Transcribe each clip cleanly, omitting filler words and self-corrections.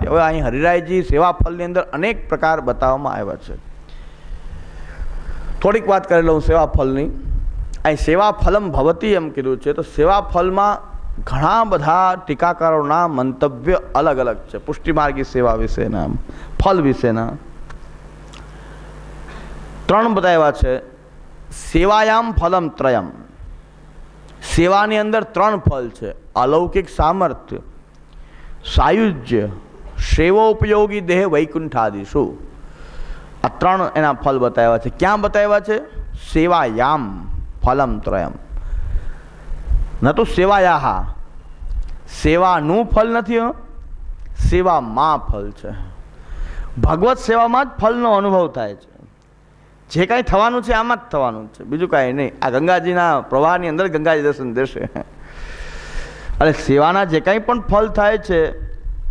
નથી। હવે અહીં હરિરાયજી સેવા ફળની અંદર અનેક પ્રકાર બતાવવામાં આવ્યા છે। થોડીક વાત કરી લઉં સેવા ફળની। અહીં સેવા ફલમ ભવતી એમ કીધું છે, તો સેવા ફળમાં ઘણા બધા ટીકાકારોના મંતવ્ય અલગ અલગ છે। પુષ્ટિમાર્ગી સેવા વિશેના, ફલ વિશેના 3 બતાવ્યા છે। સેવાયામ ફલમ ત્રયમ, સેવાની અંદર 3 ફલ છે। અલૌકિક સામર્થ્ય, સાયુજ્ય, સેવોપયોગી દેહ વૈકુંઠાદિશુ, આ 3 એના ફલ બતાવ્યા છે। ક્યાં બતાવ્યા છે? સેવાયામ ફલમ ત્રયમ, ન તો સેવાયાહા, સેવાનું ફલ નથી, સેવામાં ફલ છે। ભગવત સેવામાં જ ફલનો અનુભવ થાય છે। જે કાંઈ થવાનું છે આમાં જ થવાનું છે, બીજું કાંઈ નહીં। આ ગંગાજીના પ્રવાહની અંદર ગંગાજી દર્શન દેશે। અને સેવાના જે કાંઈ પણ ફલ થાય છે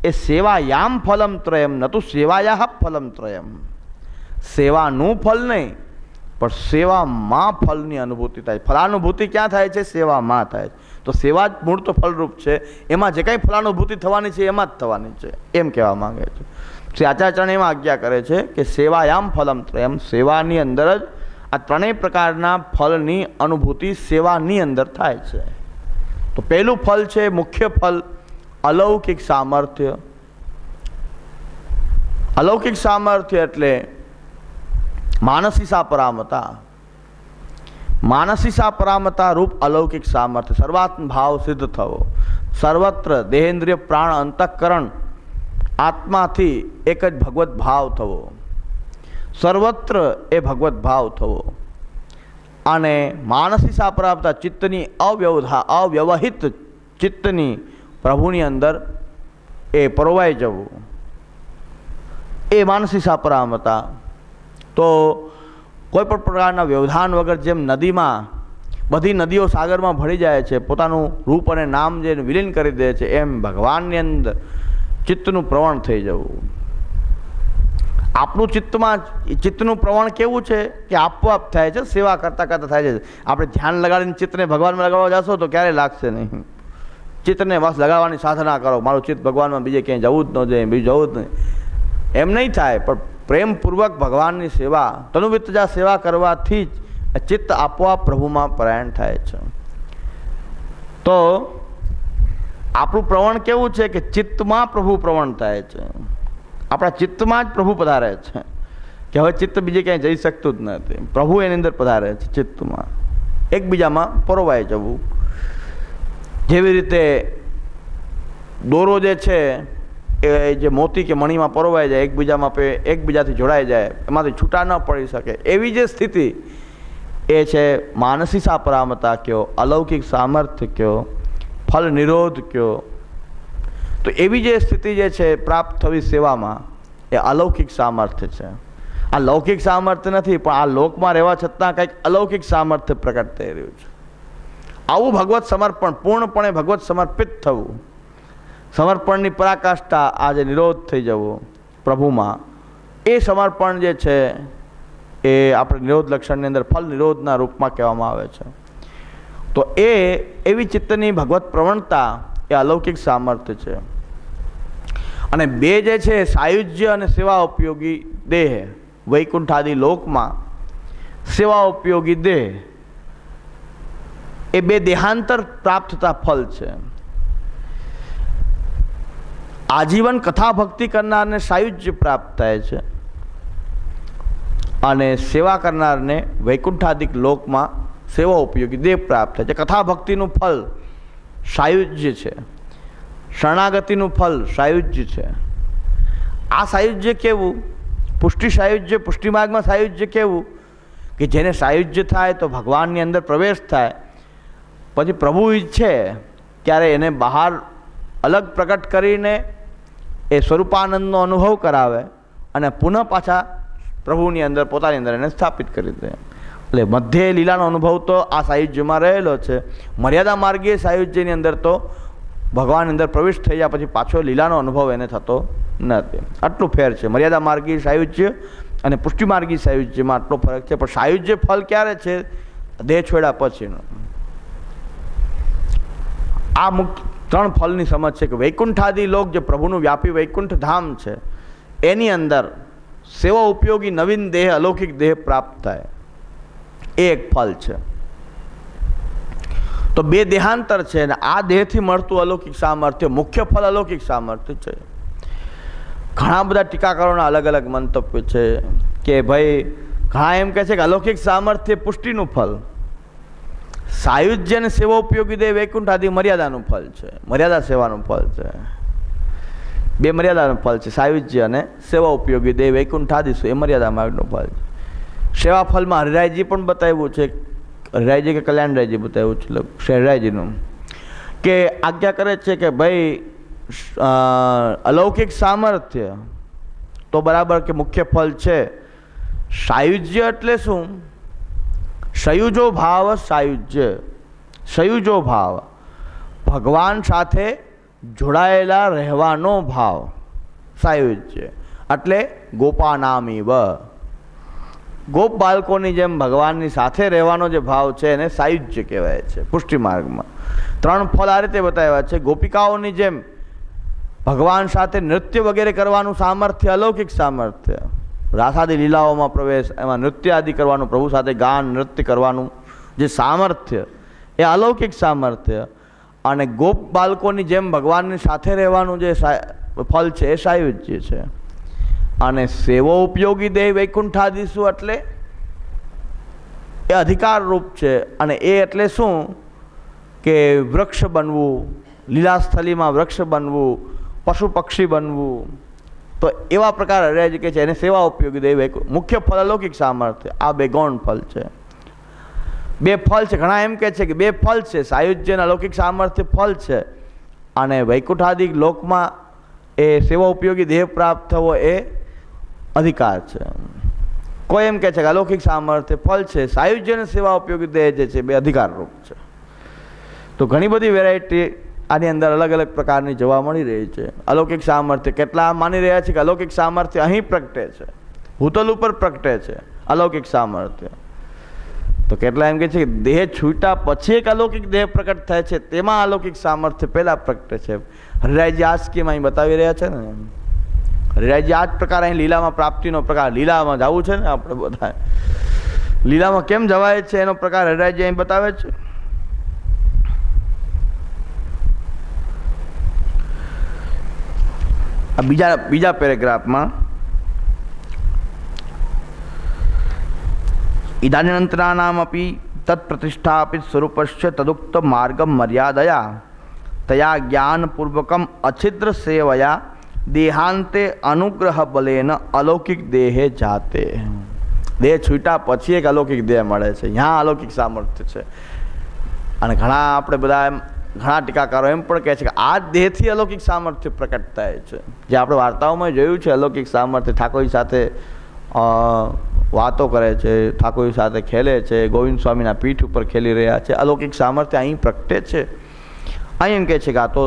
એ સેવાયામ ફલમ ત્રયમ, ન તો સેવાયાહ ફલમ ત્રયમ, સેવાનું ફલ નહીં પણ સેવામાં ફલની અનુભૂતિ થાય। ફલાનુભૂતિ ક્યાં થાય છે? સેવામાં થાય છે। તો સેવા જ મૂળ તો ફલરૂપ છે, એમાં જે કાંઈ ફલાનુભૂતિ થવાની છે એમાં જ થવાની છે, એમ કહેવા માંગે છે। શ્રી આચાર્ય એમાં આજ્ઞા કરે છે કે સેવાયામ ફલમ ત્રયમ, સેવાની અંદર જ આ 3 પ્રકારના ફલની અનુભૂતિ સેવાની અંદર થાય છે। તો પહેલું ફલ છે મુખ્ય ફલ અલૌકિક સામર્થ્ય। અલૌકિક સામર્થ્ય એટલે માનસી સાપરામતા, માનસી સાપરામતા રૂપ અલૌકિક સામર્થ્ય। સર્વાત્મ ભાવ સિદ્ધ થવો, સર્વત્ર દેહેન્દ્રિય પ્રાણ અંતઃકરણ આત્માથી એક જ ભગવત ભાવ થવો, સર્વત્ર એ ભગવત ભાવ થવો। અને માનસી સાપરામતા ચિત્તની અવ્યવહિત ચિત્તની પ્રભુની અંદર એ પરોવાઈ જવું, એ માનસી સાપરામતા। તો કોઈ પણ પ્રકારના વ્યવધાન વગર, જેમ નદીમાં બધી નદીઓ સાગરમાં ભળી જાય છે, પોતાનું રૂપ અને નામ જે વિલીન કરી દે છે, એમ ભગવાનની અંદર ચિત્તનું પ્રવણ થઈ જવું। આપણું ચિત્તનું પ્રવણ કેવું છે કે આપોઆપ થાય છે, સેવા કરતાં કરતાં થાય છે। આપણે ધ્યાન લગાડીને ચિત્તને ભગવાનમાં લગાવવા જશો તો ક્યારેય લાગશે નહીં। ચિત્તને બસ લગાવવાની સાધના કરો, મારું ચિત્ત ભગવાનમાં, બીજે ક્યાંય જવું જ ન જોઈએ, બીજું જવું જ નહીં, એમ નહીં થાય। પણ પ્રેમપૂર્વક ભગવાનની સેવા, તનુવિત્તજા સેવા કરવાથી જ ચિત્ત આપોઆપ પ્રભુમાં પરાયણ થાય છે। તો આપણું પ્રવણ કેવું છે કે ચિત્તમાં પ્રભુ પ્રવણ થાય છે, આપણા ચિત્તમાં જ પ્રભુ પધારે છે, કે હવે ચિત્ત બીજે ક્યાંય જઈ શકતું જ નથી, પ્રભુ એની અંદર પધારે છે ચિત્તમાં। એકબીજામાં પરોવાઈ જવું, જેવી રીતે દોરો જે છે એ જે મોતી કે મણીમાં પરોવાઈ જાય, એકબીજાથી જોડાઈ જાય, એમાંથી છૂટા ન પડી શકે, એવી જે સ્થિતિ એ છે માનસી સાપરામતા કયો, અલૌકિક સામર્થ્ય કયો, ફલ નિરોધ કયો। તો એવી જે સ્થિતિ જે છે પ્રાપ્ત થવી સેવામાં, એ અલૌકિક સામર્થ્ય છે। આ લૌકિક સામર્થ્ય નથી, પણ આ લોકમાં રહેવા છતાં કંઈક અલૌકિક સામર્થ્ય પ્રકટ થઈ રહ્યું છે। આવું ભગવત સમર્પણ, પૂર્ણપણે ભગવત સમર્પિત થવું, સમર્પણની પરાકાષ્ઠા, આજે નિરોધ થઈ જવો પ્રભુમાં, એ સમર્પણ જે છે એ આપણે નિરોધ લક્ષણની અંદર ફલ નિરોધના રૂપમાં કહેવામાં આવે છે। તો એ એવી ચિત્તની ભગવત પ્રવણતા એ અલૌકિક સામર્થ્ય છે। અને 2 જે છે સાયુજ્ય અને સેવા ઉપયોગી દેહ, વૈકુંઠાદિ લોકમાં સેવા ઉપયોગી દેહ, એ 2 દેહાંતર પ્રાપ્ત થતા ફલ છે। આજીવન કથા ભક્તિ કરનારને સાયુજ્ય પ્રાપ્ત થાય છે, અને સેવા કરનારને વૈકુંઠાદિક લોકમાં સેવા ઉપયોગી દેહ પ્રાપ્ત થાય છે। કથા ભક્તિનું ફલ સાયુજ્ય છે, શરણાગતિનું ફલ સાયુજ્ય છે। આ સાયુજ્ય કેવું? પુષ્ટિ સાયુજ્ય, પુષ્ટિ માર્ગમાં સાયુજ્ય કેવું કે જેને સાયુજ્ય થાય તો ભગવાનની અંદર પ્રવેશ થાય, પછી પ્રભુ ઈચ્છે ત્યારે એને બહાર અલગ પ્રકટ કરીને એ સ્વરૂપાનંદનો અનુભવ કરાવે, અને પુનઃ પાછા પ્રભુની અંદર, પોતાની અંદર એને સ્થાપિત કરી દે। એટલે મધ્ય લીલાનો અનુભવ તો આ સાયુજ્યમાં રહેલો છે। મર્યાદા માર્ગીય સાયુજ્યની અંદર તો ભગવાન અંદર પ્રવેશ થઈ જાય પછી પાછો લીલાનો અનુભવ એને થતો નથી। આટલું ફેર છે મર્યાદા માર્ગી સાયુજ્ય અને પુષ્ટિ માર્ગી સાયુજ્યમાં, આટલો ફરક છે। પણ સાયુજ્ય ફલ ક્યારે છે? દેહ છોડ્યા પછીનું। આ ત્રણ ફલની સમજ છે કે વૈકુંઠાદી લોક જે પ્રભુનું વ્યાપી વૈકુંઠ ધામ છે એની અંદર સેવા ઉપયોગી નવીન દેહ અલૌકિક દેહ પ્રાપ્ત થાય, એ એક ફલ છે. તો બે દેહાંતર છે અને આ દેહથી મળતું અલૌકિક સામર્થ્ય મુખ્ય ફલ અલૌકિક સામર્થ્ય છે. ઘણા બધા ટીકાકારોના અલગ અલગ મંતવ્ય છે કે ભાઈ ઘણા એમ કહે છે કે અલૌકિક સામર્થ્ય પુષ્ટિનું ફલ, સાયુજ્ય અને સેવા ઉપયોગી દેહ વૈકુંઠ આદિ મર્યાદાનું ફલ છે, મર્યાદા સેવાનું ફલ છે. બે મર્યાદાનું ફલ છે, સાયુજ્ય અને સેવા ઉપયોગી દેહ વૈકુંઠ આદિ એ મર્યાદા માર્ગનું ફલ છે. સેવા ફલમાં હરિરાયજી પણ બતાવ્યું છે, હરિરાયજી કે કલ્યાણરાયજી બતાવ્યું છે, શહેરાયજીનું કે આજ્ઞા કરે છે કે ભાઈ અલૌકિક સામર્થ્ય તો બરાબર કે મુખ્ય ફલ છે. સાયુજ્ય એટલે શું? સંયુજો ભાવ, સાયુજ્ય સંયુજો ભાવ, ભગવાન સાથે જોડાયેલા રહેવાનો ભાવ, સાયુજ્ય એટલે ગોપાનામીવ, ગોપ બાળકોની જેમ ભગવાનની સાથે રહેવાનો જે ભાવ છે એને સાયુજ્ય કહેવાય છે. પુષ્ટિ માર્ગમાં ત્રણ ફળ આ રીતે બતાવ્યા છે. ગોપિકાઓની જેમ ભગવાન સાથે નૃત્ય વગેરે કરવાનું સામર્થ્ય અલૌકિક સામર્થ્ય, રાસાદી લીલાઓમાં પ્રવેશ, એમાં નૃત્ય આદિ કરવાનું, પ્રભુ સાથે ગાન નૃત્ય કરવાનું જે સામર્થ્ય એ અલૌકિક સામર્થ્ય, અને ગોપ બાળકોની જેમ ભગવાનની સાથે રહેવાનું જે ફલ છે એ સાયુજ્ય છે. અને સેવો ઉપયોગી દેહ વૈકુંઠાદિશુ એટલે એ અધિકાર રૂપ છે. અને એ એટલે શું કે વૃક્ષ બનવું, લીલાસ્થલીમાં વૃક્ષ બનવું, પશુ પક્ષી બનવું. તો એવા પ્રકાર હરિરાયજી કહે છે એને સેવા ઉપયોગી દેહ મુખ્ય ફલ અલૌકિક સામર્થ્ય. આ બે ગૌણ ફલ છે, બે ફલ છે. ઘણા એમ કહે છે કે બે ફલ છે, સાયુજ્ય અને અલૌકિક સામર્થ્ય ફલ છે અને વૈકુંઠાદિ લોકમાં એ સેવા ઉપયોગી દેહ પ્રાપ્ત થવો એ અધિકાર છે. કોઈ એમ કહે છે કે અલૌકિક સામર્થ્ય ફલ છે, સાયુજ્ય અને સેવા ઉપયોગી દેહ જે છે બે અધિકાર રૂપ છે. તો ઘણી બધી વેરાયટી આની અંદર અલગ અલગ પ્રકારની જોવા મળી રહી છે. અલૌકિક સામર્થ્ય કેટલા માની રહ્યા છે કે અલૌકિક સામર્થ્ય અહીં પ્રગટે છે, ભૂતલ ઉપર પ્રગટે છે અલૌકિક સામર્થ્ય. તો કેટલા એમ કહે છે કે દેહ છૂટા પછી એક અલૌકિક દેહ પ્રકટ થાય છે, તેમાં અલૌકિક સામર્થ્ય પહેલાં પ્રગટે છે. હરિરાયજી આ સ્કીમ અહીં બતાવી રહ્યા છે ને. હરિરાયજી આ જ પ્રકાર અહીં લીલામાં પ્રાપ્તિનો પ્રકાર, લીલામાં જવું છે ને આપણે બધા, લીલામાં કેમ જવાય છે એનો પ્રકાર હરિરાયજી અહીં બતાવે છે. બીજા પેરેગ્રાફમાં ઇદાનીનંતરાનામપી તત્પ્રતિષ્ઠાપિત સ્વરૂપસ્ય તદુક્ત માર્ગમ મર્યાદયા તયા જ્ઞાનપૂર્વકમ અછિદ્ર સેવયા દેહાંતે અનુગ્રહ બલેન અલૌકિક દેહે જાતે. દેહ છૂટા પછી એક અલૌકિક દેહ મળે છે, यहाँ અલૌકિક સામર્થ્ય છે. અને ઘણા આપણે બધા ઘણા ટીકાકારો એમ પણ કહે છે કે આ દેહથી અલૌકિક સામર્થ્ય પ્રકટ થાય છે. જે આપણે વાર્તાઓમાં જોયું છે, અલૌકિક સામર્થ્ય ઠાકોર સાથે વાતો કરે છે, ઠાકોર સાથે ખેલે છે, ગોવિંદ સ્વામીના પીઠ ઉપર ખેલી રહ્યા છે. અલૌકિક સામર્થ્ય અહીં પ્રગટે છે. અહીં એમ કહે છે કે આ તો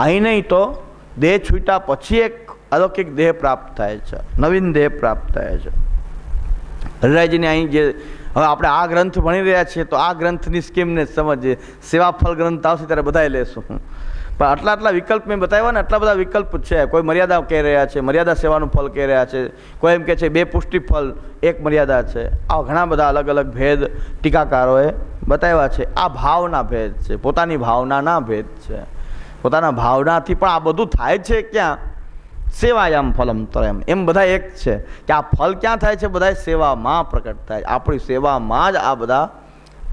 અહીં નહીં તો દેહ છૂટા પછી એક અલૌકિક દેહ પ્રાપ્ત થાય છે, નવીન દેહ પ્રાપ્ત થાય છે. હરિરાયજીને અહીં જે હવે આપણે આ ગ્રંથ ભણી રહ્યા છીએ તો આ ગ્રંથની સ્કીમને સમજીએ. સેવાફળ ગ્રંથ આવશે ત્યારે બધાએ લેશું. પણ આટલા વિકલ્પ મેં બતાવ્યા ને, આટલા બધા વિકલ્પ છે. કોઈ મર્યાદા કહી રહ્યા છે, મર્યાદા સેવાનું ફળ કહી રહ્યા છે. કોઈ એમ કહે છે બે પુષ્ટિ ફળ, એક મર્યાદા છે. આવા ઘણા બધા અલગ અલગ ભેદ ટીકાકારોએ બતાવ્યા છે. આ ભાવના ભેદ છે, પોતાની ભાવનાના ભેદ છે. પોતાના ભાવનાથી પણ આ બધું થાય છે ક્યાં? સેવાયામ ફલમ તરમ. એમ બધા એક છે કે આ ફલ ક્યાં થાય છે? બધા સેવામાં પ્રકટ થાય. આપણી સેવામાં જ આ બધા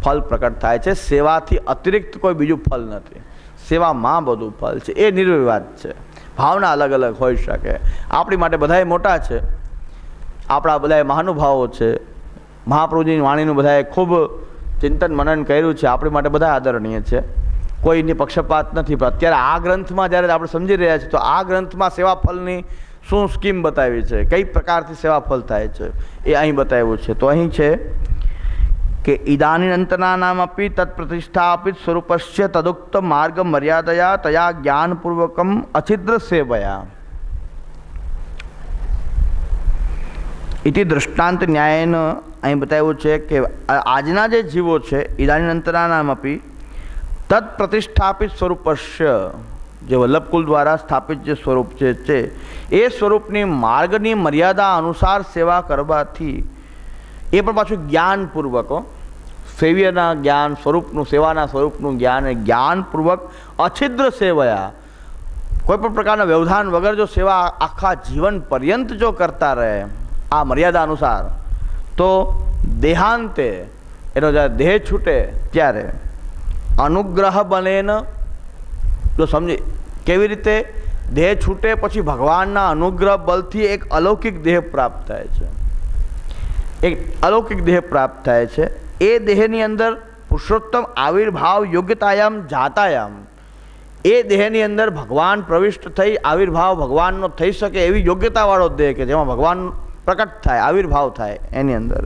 ફલ પ્રકટ થાય છે. સેવાથી અતિરિક્ત કોઈ બીજું ફલ નથી, સેવામાં બધું ફલ છે. એ નિર્વિવાદ છે. ભાવના અલગ અલગ હોઈ શકે. આપણી માટે બધાએ મોટા છે, આપણા બધાએ મહાનુભાવો છે. મહાપ્રભુજીની વાણીનું બધાએ ખૂબ ચિંતન મનન કર્યું છે. આપણી માટે બધા આદરણીય છે, કોઈની પક્ષપાત નથી. પણ અત્યારે આ ગ્રંથમાં જ્યારે આપણે સમજી રહ્યા છીએ તો આ ગ્રંથમાં સેવાફળની શું સ્કીમ બતાવી છે, કઈ પ્રકારથી સેવાફળ થાય છે એ અહીં બતાવ્યું છે. તો અહીં છે કે ઇદાનીનંતનાનામપી તત્પ્રતિષ્ઠાપિત સ્વરૂપસ્ય તદુક્ત માર્ગ મર્યાદયા તયા જ્ઞાનપૂર્વકમ અછિદ્ર સેવયા ઇતિ દૃષ્ટાંત ન્યાયન અહીં બતાવ્યું છે કે આજના જે જીવો છે ઇદાનીનંતનાનામપી તત્ પ્રતિષ્ઠાપિત સ્વરૂપસ્ય, જે વલ્લભકુલ દ્વારા સ્થાપિત જે સ્વરૂપ છે એ સ્વરૂપની માર્ગની મર્યાદા અનુસાર સેવા કરવાથી, એ પણ પાછું જ્ઞાનપૂર્વક, સેવ્યના જ્ઞાન સ્વરૂપનું, સેવાના સ્વરૂપનું જ્ઞાન એ જ્ઞાનપૂર્વક અછિદ્ર સેવયા, કોઈ પણ પ્રકારના વ્યવધાન વગર જો સેવા આખા જીવન પર્યંત જો કરતા રહે આ મર્યાદા અનુસાર, તો દેહાંતે, એનો જ્યારે દેહ છૂટે ત્યારે અનુગ્રહ બનેન, જો સમજી કેવી રીતે દેહ છૂટે પછી ભગવાનના અનુગ્રહ બલથી એક અલૌકિક દેહ પ્રાપ્ત થાય છે, એક અલૌકિક દેહ પ્રાપ્ત થાય છે. એ દેહની અંદર પુરુષોત્તમ આવિર્ભાવ યોગ્યતાયામ જાતાયામ, એ દેહની અંદર ભગવાન પ્રવિષ્ટ થઈ આવિર્ભાવ ભગવાનનો થઈ શકે એવી યોગ્યતાવાળો દેહ, કે જેમાં ભગવાન પ્રકટ થાય, આવિર્ભાવ થાય એની અંદર,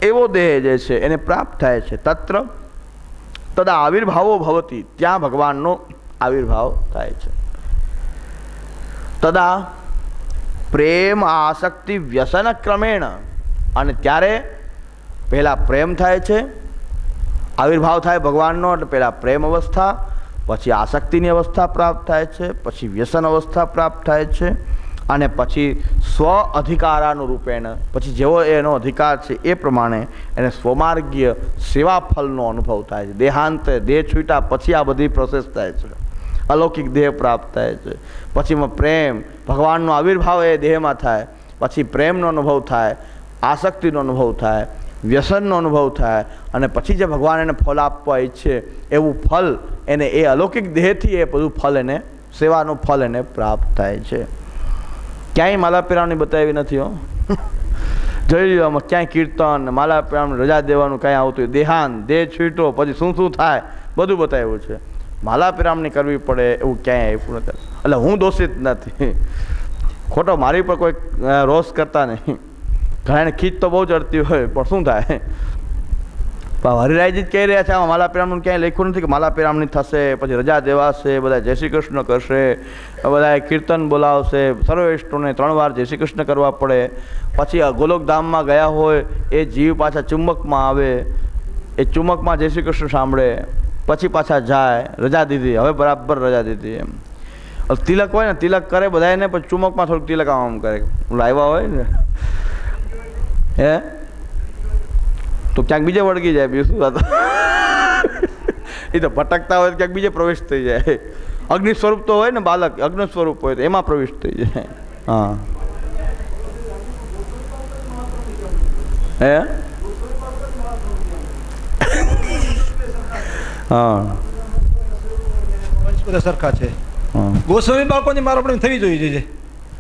એવો દેહ જે છે એને પ્રાપ્ત થાય છે. તત્ર તદા આવિર્ભાવો ભવતી, ત્યાં ભગવાનનો આવિર્ભાવ થાય છે. તદા પ્રેમ આસક્તિ વ્યસન ક્રમેણ, અને ત્યારે પહેલાં પ્રેમ થાય છે, આવિર્ભાવ થાય ભગવાનનો એટલે પહેલાં પ્રેમ અવસ્થા, પછી આસક્તિની અવસ્થા પ્રાપ્ત થાય છે, પછી વ્યસન અવસ્થા પ્રાપ્ત થાય છે, અને પછી સ્વ અધિકારાનુરૂપેણ, પછી જેવો એનો અધિકાર છે એ પ્રમાણે એને સ્વમાર્ગીય સેવા ફલનો અનુભવ થાય છે. દેહાંતે, દેહ છૂટ્યા પછી આ બધી પ્રોસેસ થાય છે, અલૌકિક દેહ પ્રાપ્ત થાય છે. પછીમાં પ્રેમ, ભગવાનનો આવિર્ભાવ એ દેહમાં થાય, પછી પ્રેમનો અનુભવ થાય, આસક્તિનો અનુભવ થાય, વ્યસનનો અનુભવ થાય, અને પછી જે ભગવાન એને ફલ આપવા ઈચ્છે એવું ફલ એને એ અલૌકિક દેહથી એ બધું ફલ એને, સેવાનું ફલ એને પ્રાપ્ત થાય છે. ક્યાંય માલા પીરામણી બતાવી નથી હો. જોઈ લો આમાં ક્યાંય કીર્તન, માલા પીરામણી, રજા દેવાનું કાંઈ આવતું, દેહાન, દેહ છૂટો પછી શું શું થાય બધું બતાવ્યું છે. માલા પીરામણી કરવી પડે એવું ક્યાંય આપ્યું નથી. એટલે હું દોષિત નથી, ખોટો મારી પર કોઈ રોષ કરતા નહીં. ઘણાને ખીચ તો બહુ ચડતી હોય, પણ શું થાય, હરિરાયજી જ કહી રહ્યા છે આમાં માલા પીરામણી ક્યાંય લખ્યું નથી કે માલા પીરામણી થશે, પછી રજા દેવાશે, બધા જય શ્રી કૃષ્ણ કરશે, બધા કીર્તન બોલાવશે, સર્વૈષ્ણવને 3 વાર જય શ્રી કૃષ્ણ કરવા પડે, પછી ગોલોકધામમાં ગયા હોય એ જીવ પાછા ચુંબકમાં આવે, એ ચુંબકમાં જય શ્રી કૃષ્ણ સાંભળે, પછી પાછા જાય, રજા દીધી, હવે બરાબર રજા દીધી એમ. તિલક હોય ને, તિલક કરે બધાને, પછી ચુંબકમાં થોડુંક તિલક આમ કરે, લાવ્યા હોય ને હે તો ક્યાંક બીજે વળગી જાય, બીજું શું હતું. એ તો ભટકતા હોય ક્યાંક બીજે પ્રવેશ થઈ જાય. અગ્નિ સ્વરૂપ તો હોય ને બાલક, અગ્નિ સ્વરૂપ હોય તો એમાં પ્રવેશ થઈ જાય. હા હે હા બધા સરખા છે. ગોસ્વામી બાળકોની મારપણી થવી જોઈએ,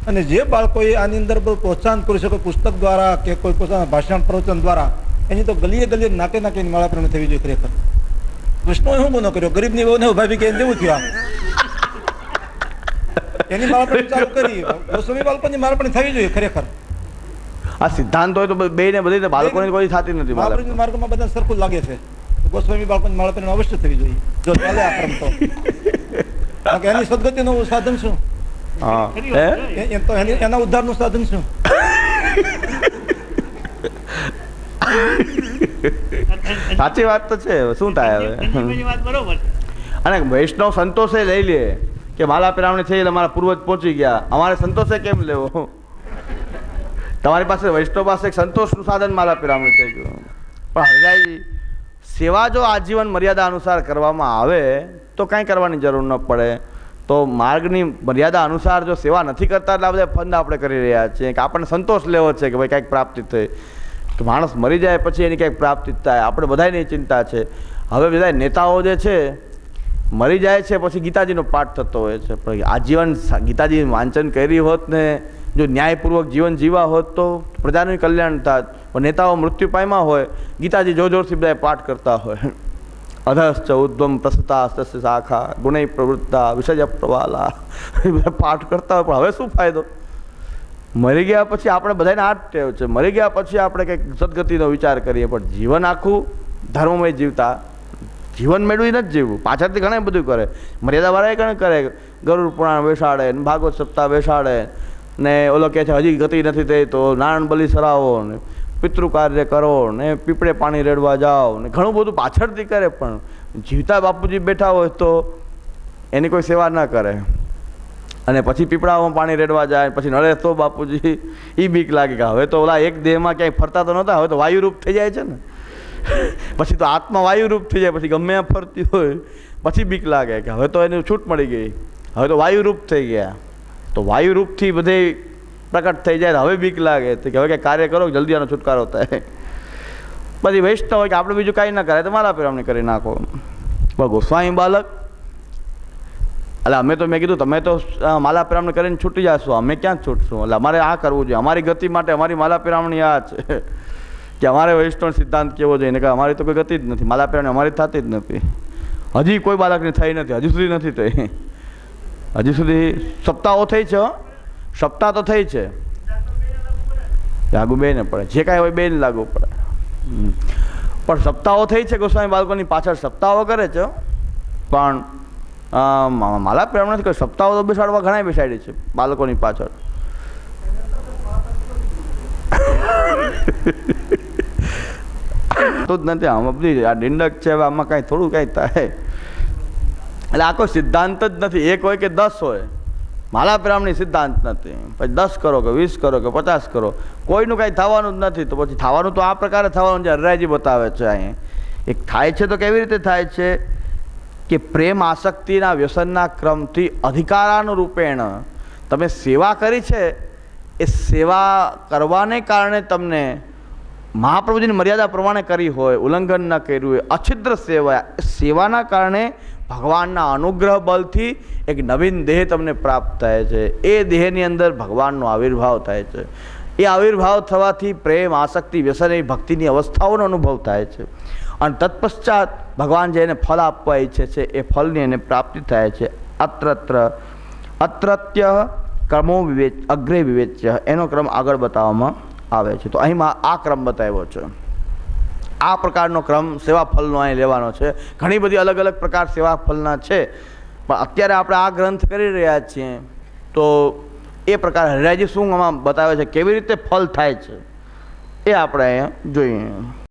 અને જે બાળકોએ આની અંદર પ્રોત્સાહન કરી શકે પુસ્તક દ્વારા કે કોઈ પોતાના ભાષણ પ્રવચન દ્વારા, એની તો ગલીએ ગલીએ નાકે નાકે માળાપણી થવી જોઈએ. ખરેખર કૃષ્ણએ શું ગુનો કર્યો, ગરીબની બહુ ને ભાભી કે દેવું થયું, એની માળાપણી ચાલુ કરી. ગોસ્વામી બાળકોની માળાપણી થવી જોઈએ ખરેખર. આ સિદ્ધાંત હોય તો બે ને બધી બાળકોને કોઈ થતી નથી. માળાપણી માર્ગમાં બધા સરખું લાગે છે. ગોસ્વામી બાળકોની માળાપણી અવશ્ય થવી જોઈએ જો ચાલે આ ક્રમ તો. એની સદગતિનું સાધન શું? એના ઉદ્ધારનું સાધન શું? સાચી વાત તો છે, શું થાય હવે. અને વૈષ્ણવ સંતોષે લઈ લે કે માલા પીરામણી થઈ એટલે મારા પૂર્વજ પહોંચી ગયા, અમારે સંતોષે કેમ લેવો? તમારી પાસે વૈષ્ણવ પાસે એક સંતોષનું સાધન માલા પીરામણી થઈ ગયું. પણ હરિરાયજી, સેવા જો આજીવન મર્યાદા અનુસાર કરવામાં આવે તો કાંઈ કરવાની જરૂર ન પડે. તો માર્ગની મર્યાદા અનુસાર જો સેવા નથી કરતા એટલે આ બધા ફંદ આપણે કરી રહ્યા છીએ કે આપણને સંતોષ લેવો છે કે ભાઈ કાંઈક પ્રાપ્તિ થઈ, કે માણસ મરી જાય પછી એની કંઈક પ્રાપ્તિ થાય, આપણે બધાની ચિંતા છે. હવે બધા નેતાઓ જે છે મરી જાય છે પછી ગીતાજીનો પાઠ થતો હોય છે, પણ આજીવન ગીતાજી વાંચન કરી હોત ને જો ન્યાયપૂર્વક જીવન જીવા હોત તો પ્રજાનું કલ્યાણ થાત. પણ નેતાઓ મૃત્યુ પામ્યા હોય, ગીતાજી જોર જોરથી બધા પાઠ કરતા હોય, અધશ્ચ ઉદ્વમ પ્રસતા તસ્ય શાખા ગુણૈ પ્રવૃત્તા વિષય પ્રવાલા, એ બધા પાઠ કરતા હોય. પણ હવે શું ફાયદો? મરી ગયા પછી આપણે બધાને આ જ ટેવ છે, મરી ગયા પછી આપણે કંઈક સદગતિનો વિચાર કરીએ, પણ જીવન આખું ધર્મમય જીવતા, જીવન મેળવી નથી જીવવું. પાછળથી ઘણા બધું કરે, મર્યાદાવાળા ઘણા કરે, ગરુડ પુરાણ બેસાડે ને ભાગવત સપ્તાહ બેસાડે ને ઓલો કહે છે હજી ગતિ નથી થઈ તો નારાયણ બલિ સરાવો ને પિતૃ કાર્ય કરો ને પીપળે પાણી રેડવા જાઓ ને ઘણું બધું પાછળથી કરે. પણ જીવતા બાપુજી બેઠા હોય તો એની કોઈ સેવા ન કરે, અને પછી પીપળામાં પાણી રેડવા જાય, પછી નડે તો બાપુજી એ બીક લાગે કે હવે તો ઓલા એક દેહમાં ક્યાંય ફરતા તો નહોતા, હવે તો વાયુરૂપ થઈ જાય છે ને, પછી તો આત્મા વાયુરૂપ થઈ જાય, પછી ગમે એમ ફરતી હોય પછી બીક લાગે કે હવે તો એને છૂટ મળી ગઈ, હવે તો વાયુરૂપ થઈ ગયા. તો વાયુરૂપથી બધે પ્રકટ થઈ જાય, હવે બીક લાગે તો કે હવે કંઈ કાર્ય કરો જલ્દી આનો છુટકારો થાય. પછી વૈષ્ણવ હોય કે આપણે બીજું કાંઈ ના કરે તો માલા પેરામણી કરી નાખો. પણ ગોસ્વામી બાલક એટલે અમે તો મેં કીધું તમે તો માલા પેરામણી કરીને છૂટી જશો, અમે ક્યાં છૂટશું? એટલે અમારે આ કરવું જોઈએ, અમારી ગતિ માટે અમારી માલા પેરામણી આ છે કે અમારે વૈષ્ણવ સિદ્ધાંત કેવો જોઈએ, કે અમારી તો કોઈ ગતિ જ નથી, માલા પેરામણી અમારી થતી જ નથી. હજી કોઈ બાળકની થઈ નથી, હજી સુધી નથી થઈ, હજી સુધી સપ્તાહો થઈ છે, સપ્તાહ તો થઈ છે, લાગુ બે ને પડે, જે કાંઈ હોય બે ને લાગુ પડે. પણ સપ્તાહો થઈ છે ગોસ્વામી બાળકોની પાછળ સપ્તાહો કરે છે, પણ માલા પેરામણી કોઈ સપ્તાહો તો બેસાડવા ઘણા બેસાડી છે બાળકોની પાછળ. તો જ નથી, આમાં બધી આ ડિંડક છે, હવે આમાં કાંઈ થોડું કાંઈ થાય. એટલે આ કોઈ સિદ્ધાંત જ નથી, એક હોય કે 10 હોય, માલા પેરામણી સિદ્ધાંત નથી. પછી 10 કરો કે 20 કરો કે 50 કરો, કોઈનું કાંઈ થવાનું જ નથી. તો પછી થવાનું તો આ પ્રકારે થવાનું જે હરિરાયજી બતાવે છે અહીં. એક થાય છે તો કેવી રીતે થાય છે કે પ્રેમ આસક્તિના વ્યસનના ક્રમથી અધિકારાનુરૂપેણ તમે સેવા કરી છે, એ સેવા કરવાને કારણે તમને મહાપ્રભુજીની મર્યાદા પ્રમાણે કરી હોય, ઉલ્લંઘન ન કર્યું હોય, અછિદ્ર સેવા, એ સેવાના કારણે ભગવાનના અનુગ્રહ બલથી એક નવીન દેહ તમને પ્રાપ્ત થાય છે. એ દેહની અંદર ભગવાનનો આવિર્ભાવ થાય છે. એ આવિર્ભાવ થવાથી પ્રેમ આસક્તિ વ્યસન એ ભક્તિની અવસ્થાઓનો અનુભવ થાય છે, અને તત્પશ્ચાત ભગવાન જે એને ફળ આપવા ઈચ્છે છે એ ફળની એને પ્રાપ્તિ થાય છે. અત્રત્ય ક્રમો અગ્રે વિવેચ્ય, એનો ક્રમ આગળ બતાવવામાં આવે છે. તો અહીંમાં આ ક્રમ બતાવ્યો છે, આ પ્રકારનો ક્રમ સેવા ફળનો અહીં લેવાનો છે. ઘણી બધી અલગ અલગ પ્રકાર સેવા ફળના છે, પણ અત્યારે આપણે આ ગ્રંથ કરી રહ્યા છીએ તો એ પ્રકાર હરિરાયજી શું આમાં બતાવે છે, કેવી રીતે ફળ થાય છે એ આપણે અહીંયા જોઈએ.